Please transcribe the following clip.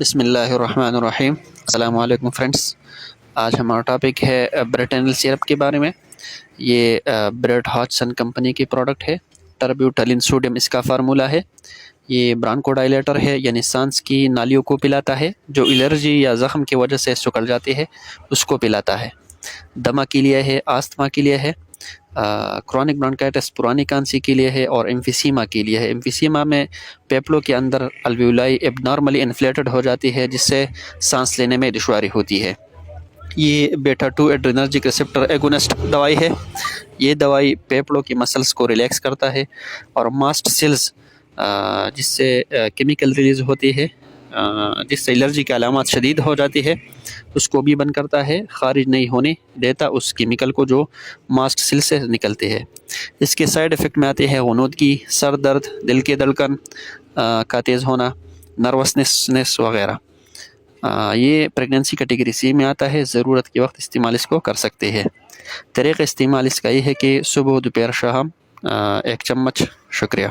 بسم اللہ الرحمن الرحیم۔ السلام علیکم فرینڈس، آج ہمارا ٹاپک ہے بریٹینل سیرپ کے بارے میں۔ یہ بریٹ ہاچسن کمپنی کی پروڈکٹ ہے۔ ٹربیوٹلین سوڈیم اس کا فارمولہ ہے۔ یہ برانکو ڈائلیٹر ہے، یعنی سانس کی نالیوں کو پلاتا ہے، جو الرجی یا زخم کی وجہ سے سکڑ جاتی ہے اس کو پلاتا ہے۔ دمہ کے لیے ہے، آستما کے لیے ہے، کرونک برونکائٹس پرانی کانسی کے لیے ہے، اور ایمفیسیما کے لیے ہے۔ ایمفیسیما میں پیپلوں کے اندر الویولائی اب نارملی انفلیٹڈ ہو جاتی ہے، جس سے سانس لینے میں دشواری ہوتی ہے۔ یہ بیٹا 2 ایڈرینرجک ریسپٹر ایگونسٹ دوائی ہے۔ یہ دوائی پیپلوں کی مسلز کو ریلیکس کرتا ہے، اور ماسٹ سیلز جس سے کیمیکل ریلیز ہوتی ہے، جس سے الرجی کی علامات شدید ہو جاتی ہے، اس کو بھی بند کرتا ہے، خارج نہیں ہونے دیتا اس کیمیکل کو جو ماسٹ سیل سے نکلتے ہیں۔ اس کے سائیڈ افیکٹ میں آتے ہیں غنودگی، سر درد، دل کی دھڑکن کا تیز ہونا، نروسنس وغیرہ۔ یہ پریگننسی کیٹیگری سی میں آتا ہے۔ ضرورت کے وقت استعمال اس کو کر سکتے ہیں۔ طریقہ استعمال اس کا یہ ہے کہ صبح، دوپہر، شام 1 چمچ۔ شکریہ۔